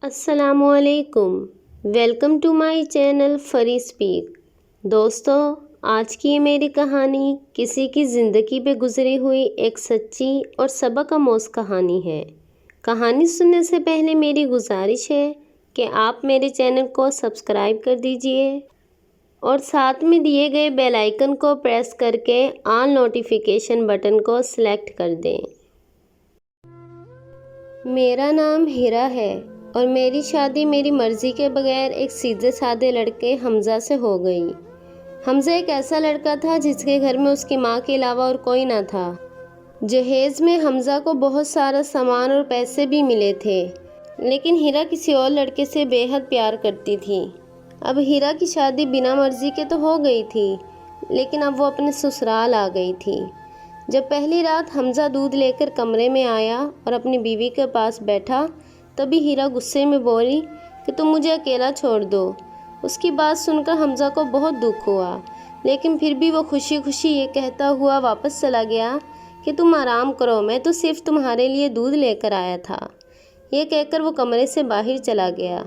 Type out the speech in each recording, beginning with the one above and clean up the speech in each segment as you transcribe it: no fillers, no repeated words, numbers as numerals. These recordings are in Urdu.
السلام علیکم، welcome to my channel free speak. دوستو، آج کی یہ میری کہانی کسی کی زندگی پہ گزری ہوئی ایک سچی اور سبق آموز کہانی ہے۔ کہانی سننے سے پہلے میری گزارش ہے کہ آپ میرے چینل کو سبسکرائب کر دیجئے اور ساتھ میں دیے گئے بیل آئیکن کو پریس کر کے آل نوٹیفیکیشن بٹن کو سلیکٹ کر دیں۔ میرا نام ہیرا ہے اور میری شادی میری مرضی کے بغیر ایک سیدھے سادے لڑکے حمزہ سے ہو گئی۔ حمزہ ایک ایسا لڑکا تھا جس کے گھر میں اس کی ماں کے علاوہ اور کوئی نہ تھا۔ جہیز میں حمزہ کو بہت سارا سامان اور پیسے بھی ملے تھے، لیکن ہیرا کسی اور لڑکے سے بے حد پیار کرتی تھی۔ اب ہیرا کی شادی بنا مرضی کے تو ہو گئی تھی، لیکن اب وہ اپنے سسرال آ گئی تھی۔ جب پہلی رات حمزہ دودھ لے کر کمرے میں آیا اور اپنی بیوی کے پاس بیٹھا، تبھی ہیرا غصے میں بولی کہ تم مجھے اکیلا چھوڑ دو۔ اس کی بات سن کر حمزہ کو بہت دکھ ہوا، لیکن پھر بھی وہ خوشی خوشی یہ کہتا ہوا واپس چلا گیا کہ تم آرام کرو، میں تو صرف تمہارے لیے دودھ لے کر آیا تھا۔ یہ کہہ کر وہ کمرے سے باہر چلا گیا۔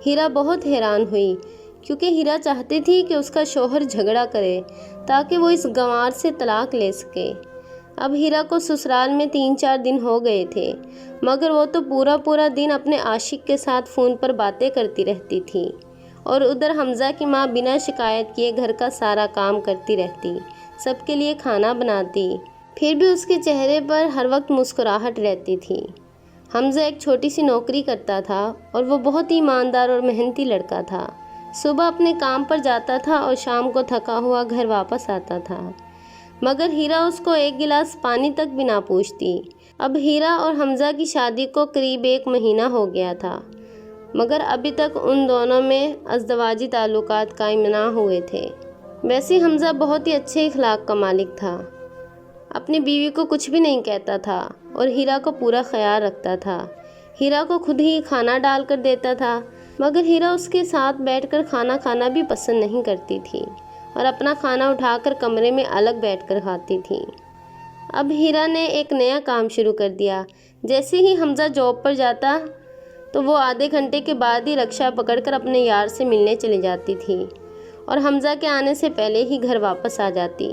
ہیرا بہت حیران ہوئی، کیونکہ ہیرا چاہتی تھی کہ اس کا شوہر جھگڑا کرے تاکہ وہ اس گنوار سے طلاق لے سکے۔ اب ہیرا کو سسرال میں 3-4 دن ہو گئے تھے، مگر وہ تو پورا دن اپنے عاشق کے ساتھ فون پر باتیں کرتی رہتی تھی، اور ادھر حمزہ کی ماں بنا شکایت کیے گھر کا سارا کام کرتی رہتی، سب کے لیے کھانا بناتی، پھر بھی اس کے چہرے پر ہر وقت مسکراہٹ رہتی تھی۔ حمزہ ایک چھوٹی سی نوکری کرتا تھا اور وہ بہت ہی ایماندار اور محنتی لڑکا تھا۔ صبح اپنے کام پر جاتا تھا اور شام کو تھکا ہوا گھر واپس آتا تھا، مگر ہیرا اس کو ایک گلاس پانی تک بھی نہ پوچھتی۔ اب ہیرا اور حمزہ کی شادی کو قریب 1 مہینہ ہو گیا تھا، مگر ابھی تک ان دونوں میں ازدواجی تعلقات قائم نہ ہوئے تھے۔ ویسے حمزہ بہت ہی اچھے اخلاق کا مالک تھا، اپنی بیوی کو کچھ بھی نہیں کہتا تھا اور ہیرا کو پورا خیال رکھتا تھا۔ ہیرا کو خود ہی کھانا ڈال کر دیتا تھا، مگر ہیرا اس کے ساتھ بیٹھ کر کھانا کھانا بھی پسند نہیں کرتی تھی اور اپنا کھانا اٹھا کر کمرے میں الگ بیٹھ کر کھاتی تھی۔ اب ہیرا نے ایک نیا کام شروع کر دیا۔ جیسے ہی حمزہ جاب پر جاتا تو وہ آدھے گھنٹے کے بعد ہی رکشہ پکڑ کر اپنے یار سے ملنے چلی جاتی تھی اور حمزہ کے آنے سے پہلے ہی گھر واپس آ جاتی۔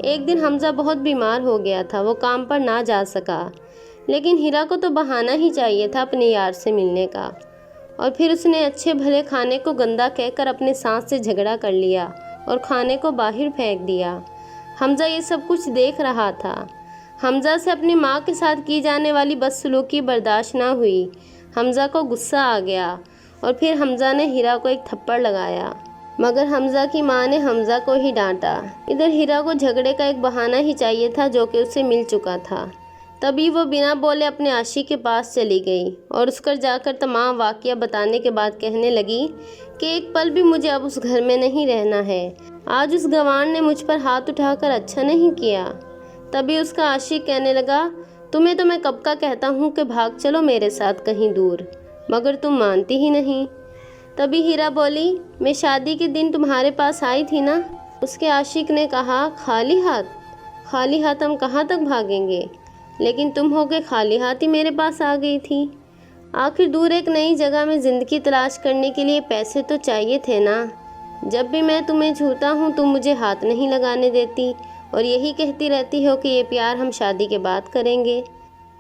ایک دن حمزہ بہت بیمار ہو گیا تھا، وہ کام پر نہ جا سکا، لیکن ہیرا کو تو بہانہ ہی چاہیے تھا اپنے یار سے ملنے کا، اور پھر اس نے اچھے بھلے کھانے کو گندا کہہ کر اپنے سانس سے جھگڑا کر لیا اور کھانے کو باہر پھینک دیا۔ حمزہ یہ سب کچھ دیکھ رہا تھا۔ حمزہ سے اپنی ماں کے ساتھ کی جانے والی بدسلوکی برداشت نہ ہوئی۔ حمزہ کو غصہ آ گیا اور پھر حمزہ نے ہیرا کو ایک تھپڑ لگایا، مگر حمزہ کی ماں نے حمزہ کو ہی ڈانٹا۔ ادھر ہیرا کو جھگڑے کا ایک بہانہ ہی چاہیے تھا جو کہ اسے مل چکا تھا۔ تبھی وہ بنا بولے اپنے عاشق کے پاس چلی گئی اور اس کر جا کر تمام واقعہ بتانے کے بعد کہنے لگی کہ ایک پل بھی مجھے اب اس گھر میں نہیں رہنا ہے۔ آج اس گنوار نے مجھ پر ہاتھ اٹھا کر اچھا نہیں کیا۔ تبھی اس کا عاشق کہنے لگا، تمہیں تو میں کب کا کہتا ہوں کہ بھاگ چلو میرے ساتھ کہیں دور، مگر تم مانتی ہی نہیں۔ تبھی ہیرا بولی، میں شادی کے دن تمہارے پاس آئی تھی نا۔ اس کے عاشق نے کہا، خالی ہاتھ ہم کہاں تک بھاگیں گے، لیکن تم ہو کے خالی ہاتھ ہی میرے پاس آ گئی تھی۔ آخر دور ایک نئی جگہ میں زندگی تلاش کرنے کے لیے پیسے تو چاہیے تھے نا۔ جب بھی میں تمہیں چھوتا ہوں تم مجھے ہاتھ نہیں لگانے دیتی اور یہی کہتی رہتی ہو کہ یہ پیار ہم شادی کے بعد کریں گے۔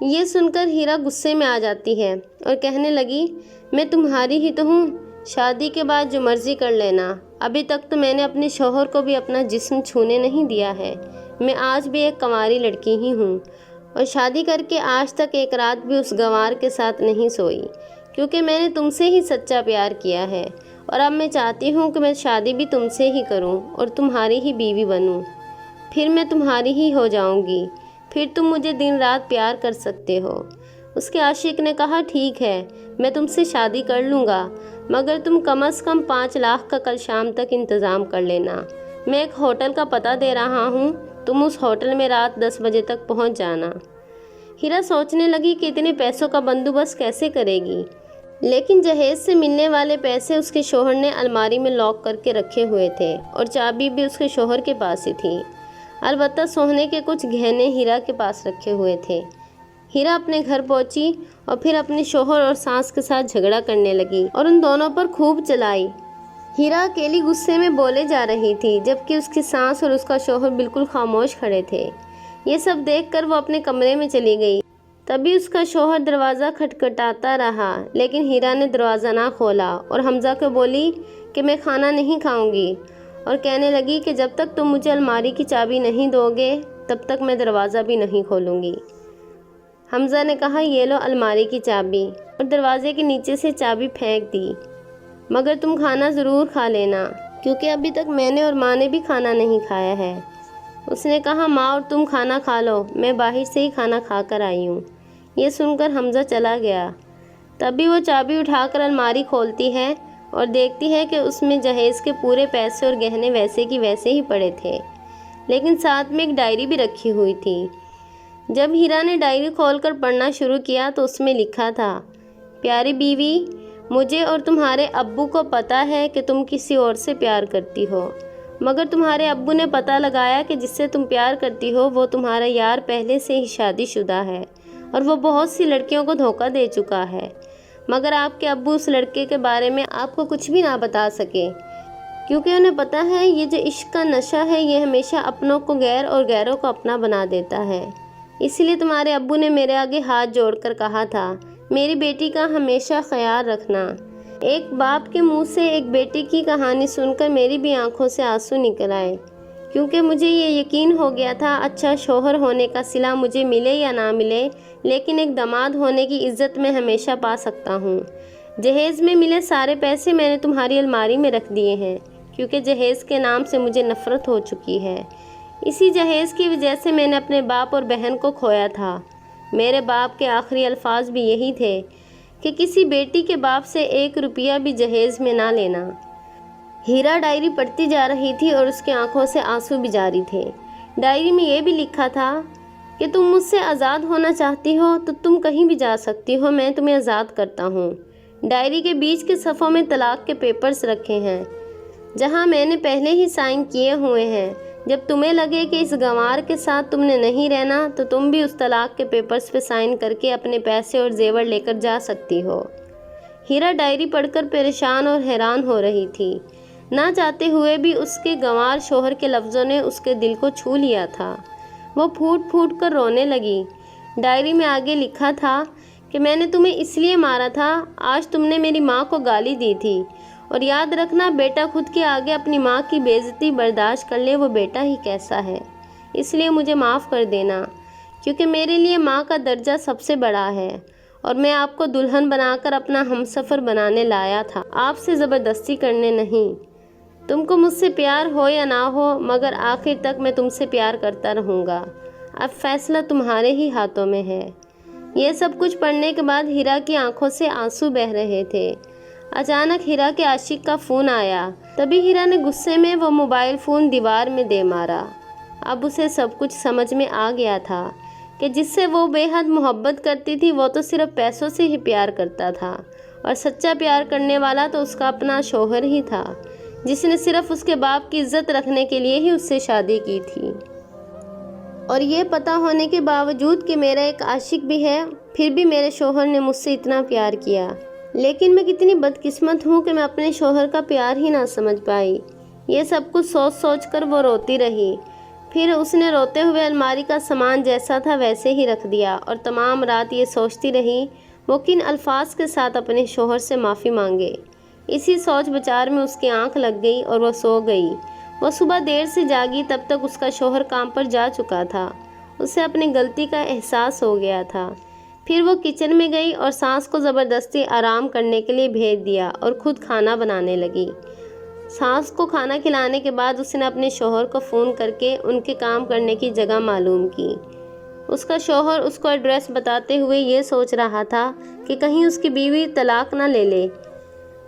یہ سن کر ہیرا غصے میں آ جاتی ہے اور کہنے لگی، میں تمہاری ہی تو ہوں، شادی کے بعد جو مرضی کر لینا۔ ابھی تک تو میں نے اپنے شوہر کو بھی اپنا جسم چھونے نہیں دیا ہے۔ میں آج بھی ایک کنواری لڑکی ہی ہوں اور شادی کر کے آج تک ایک رات بھی اس گنوار کے ساتھ نہیں سوئی، کیونکہ میں نے تم سے ہی سچا پیار کیا ہے، اور اب میں چاہتی ہوں کہ میں شادی بھی تم سے ہی کروں اور تمہاری ہی بیوی بنوں، پھر میں تمہاری ہی ہو جاؤں گی، پھر تم مجھے دن رات پیار کر سکتے ہو۔ اس کے عاشق نے کہا، ٹھیک ہے، میں تم سے شادی کر لوں گا، مگر تم کم از کم 5 لاکھ کا کل شام تک انتظام کر لینا۔ میں ایک ہوٹل کا پتہ دے رہا ہوں، تم اس ہوٹل میں رات 10 بجے تک پہنچ جانا۔ ہیرا سوچنے لگی کہ اتنے پیسوں کا بندوبست کیسے کرے گی، لیکن جہیز سے ملنے والے پیسے اس کے شوہر نے الماری میں لاک کر کے رکھے ہوئے تھے اور چابی بھی اس کے شوہر کے پاس ہی تھی۔ البتہ سونے کے کچھ گہنے ہیرا کے پاس رکھے ہوئے تھے۔ ہیرا اپنے گھر پہنچی اور پھر اپنے شوہر اور ساس کے ساتھ جھگڑا کرنے لگی اور ان دونوں پر خوب چلائی۔ ہیرا اکیلی غصے میں بولے جا رہی تھی جبکہ اس کی ساس اور اس کا شوہر بالکل خاموش کھڑے تھے۔ یہ سب دیکھ کر وہ اپنے کمرے میں چلی گئی۔ تبھی اس کا شوہر دروازہ کھٹکھٹاتا رہا لیکن ہیرا نے دروازہ نہ کھولا اور حمزہ کو بولی کہ میں کھانا نہیں کھاؤں گی، اور کہنے لگی کہ جب تک تم مجھے الماری کی چابی نہیں دو گے تب تک میں دروازہ بھی نہیں کھولوں گی۔ حمزہ نے کہا یہ لو الماری کی چابی، اور دروازے کے نیچے سے چابی پھینک دی، مگر تم کھانا ضرور کھا لینا کیونکہ ابھی تک میں نے اور ماں نے بھی کھانا نہیں کھایا ہے۔ اس نے کہا ماں اور تم کھانا کھا لو، میں باہر سے ہی کھانا کھا کر آئی ہوں۔ یہ سن کر حمزہ چلا گیا۔ تبھی وہ چابی اٹھا کر الماری کھولتی ہے اور دیکھتی ہے کہ اس میں جہیز کے پورے پیسے اور گہنے ویسے کی ویسے ہی پڑے تھے، لیکن ساتھ میں ایک ڈائری بھی رکھی ہوئی تھی۔ جب ہیرا نے ڈائری کھول کر پڑھنا شروع کیا تو اس میں لکھا تھا، پیاری بیوی، مجھے اور تمہارے ابو کو پتہ ہے کہ تم کسی اور سے پیار کرتی ہو، مگر تمہارے ابو نے پتہ لگایا کہ جس سے تم پیار کرتی ہو وہ تمہارا یار پہلے سے ہی شادی شدہ ہے اور وہ بہت سی لڑکیوں کو دھوکہ دے چکا ہے، مگر آپ کے ابو اس لڑکے کے بارے میں آپ کو کچھ بھی نہ بتا سکے کیونکہ انہیں پتہ ہے یہ جو عشق کا نشہ ہے یہ ہمیشہ اپنوں کو غیر اور غیروں کو اپنا بنا دیتا ہے۔ اسی لیے تمہارے ابو نے میرے آگے ہاتھ جوڑ کر کہا تھا میری بیٹی کا ہمیشہ خیال رکھنا۔ ایک باپ کے منہ سے ایک بیٹی کی کہانی سن کر میری بھی آنکھوں سے آنسو نکل آئے، کیونکہ مجھے یہ یقین ہو گیا تھا اچھا شوہر ہونے کا صلہ مجھے ملے یا نہ ملے لیکن ایک داماد ہونے کی عزت میں ہمیشہ پا سکتا ہوں۔ جہیز میں ملے سارے پیسے میں نے تمہاری الماری میں رکھ دیے ہیں کیونکہ جہیز کے نام سے مجھے نفرت ہو چکی ہے۔ اسی جہیز کی وجہ سے میں نے اپنے باپ اور بہن کو کھویا تھا۔ میرے باپ کے آخری الفاظ بھی یہی تھے کہ کسی بیٹی کے باپ سے 1 روپیہ بھی جہیز میں نہ لینا۔ ہیرا ڈائری پڑھتی جا رہی تھی اور اس کی آنکھوں سے آنسو بھی جاری تھے۔ ڈائری میں یہ بھی لکھا تھا کہ تم مجھ سے آزاد ہونا چاہتی ہو تو تم کہیں بھی جا سکتی ہو، میں تمہیں آزاد کرتا ہوں۔ ڈائری کے بیچ کے صفحوں میں طلاق کے پیپرز رکھے ہیں جہاں میں نے پہلے ہی سائن کیے ہوئے ہیں۔ جب تمہیں لگے کہ اس گنوار کے ساتھ تم نے نہیں رہنا تو تم بھی اس طلاق کے پیپرز پہ سائن کر کے اپنے پیسے اور زیور لے کر جا سکتی ہو۔ ہیرا ڈائری پڑھ کر پریشان اور حیران ہو رہی تھی۔ نہ چاہتے ہوئے بھی اس کے گنوار شوہر کے لفظوں نے اس کے دل کو چھو لیا تھا۔ وہ پھوٹ پھوٹ کر رونے لگی۔ ڈائری میں آگے لکھا تھا کہ میں نے تمہیں اس لیے مارا تھا، آج تم نے میری ماں کو گالی دی تھی، اور یاد رکھنا بیٹا خود کے آگے اپنی ماں کی بے عزتی برداشت کر لے وہ بیٹا ہی کیسا ہے، اس لیے مجھے معاف کر دینا کیونکہ میرے لیے ماں کا درجہ سب سے بڑا ہے اور میں آپ کو دلہن بنا کر اپنا ہمسفر بنانے لایا تھا، آپ سے زبردستی کرنے نہیں۔ تم کو مجھ سے پیار ہو یا نہ ہو مگر آخر تک میں تم سے پیار کرتا رہوں گا، اب فیصلہ تمہارے ہی ہاتھوں میں ہے۔ یہ سب کچھ پڑھنے کے بعد ہیرا کی آنکھوں سے آنسو بہہ رہے تھے۔ اچانک ہیرا کے عاشق کا فون آیا۔ تبھی ہیرا نے غصے میں وہ موبائل فون دیوار میں دے مارا۔ اب اسے سب کچھ سمجھ میں آ گیا تھا کہ جس سے وہ بے حد محبت کرتی تھی وہ تو صرف پیسوں سے ہی پیار کرتا تھا، اور سچا پیار کرنے والا تو اس کا اپنا شوہر ہی تھا جس نے صرف اس کے باپ کی عزت رکھنے کے لیے ہی اس سے شادی کی تھی۔ اور یہ پتہ ہونے کے باوجود کہ میرا ایک عاشق بھی ہے پھر بھی میرے شوہر نے مجھ سے اتنا پیار کیا، لیکن میں کتنی بدقسمت ہوں کہ میں اپنے شوہر کا پیار ہی نہ سمجھ پائی۔ یہ سب کچھ سوچ سوچ کر وہ روتی رہی۔ پھر اس نے روتے ہوئے الماری کا سامان جیسا تھا ویسے ہی رکھ دیا اور تمام رات یہ سوچتی رہی وہ کن الفاظ کے ساتھ اپنے شوہر سے معافی مانگے۔ اسی سوچ بچار میں اس کی آنکھ لگ گئی اور وہ سو گئی۔ وہ صبح دیر سے جاگی، تب تک اس کا شوہر کام پر جا چکا تھا۔ اسے اپنی غلطی کا احساس ہو گیا تھا۔ پھر وہ کچن میں گئی اور ساس کو زبردستی آرام کرنے کے لیے بھیج دیا اور خود کھانا بنانے لگی۔ ساس کو کھانا کھلانے کے بعد اس نے اپنے شوہر کو فون کر کے ان کے کام کرنے کی جگہ معلوم کی۔ اس کا شوہر اس کو ایڈریس بتاتے ہوئے یہ سوچ رہا تھا کہ کہیں اس کی بیوی طلاق نہ لے لے،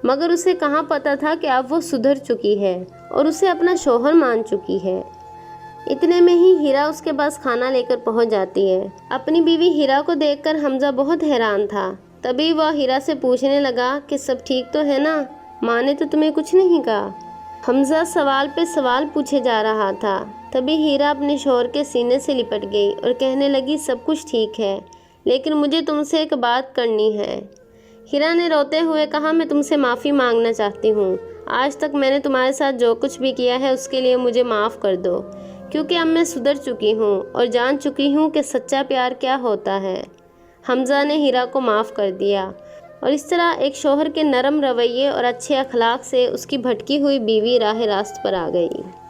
مگر اسے کہاں پتہ تھا کہ اب وہ سدھر چکی ہے اور اسے اپنا شوہر مان چکی ہے۔ اتنے میں ہی ہیرا اس کے پاس کھانا لے کر پہنچ جاتی ہے۔ اپنی بیوی ہیرا کو دیکھ کر حمزہ بہت حیران تھا۔ تبھی وہ ہیرا سے پوچھنے لگا کہ سب ٹھیک تو ہے نا، ماں نے تو تمہیں کچھ نہیں کہا؟ حمزہ سوال پہ سوال پوچھے جا رہا تھا۔ تبھی ہیرا اپنے شوہر کے سینے سے لپٹ گئی اور کہنے لگی سب کچھ ٹھیک ہے، لیکن مجھے تم سے ایک بات کرنی ہے۔ ہیرا نے روتے ہوئے کہا، میں تم سے معافی مانگنا چاہتی ہوں۔ آج تک میں نے تمہارے ساتھ جو کچھ بھی کیا ہے اس کے لیے مجھے معاف کر دو، کیونکہ اب میں سدھر چکی ہوں اور جان چکی ہوں کہ سچا پیار کیا ہوتا ہے۔ حمزہ نے ہیرا کو معاف کر دیا اور اس طرح ایک شوہر کے نرم رویے اور اچھے اخلاق سے اس کی بھٹکی ہوئی بیوی راہ راست پر آ گئی۔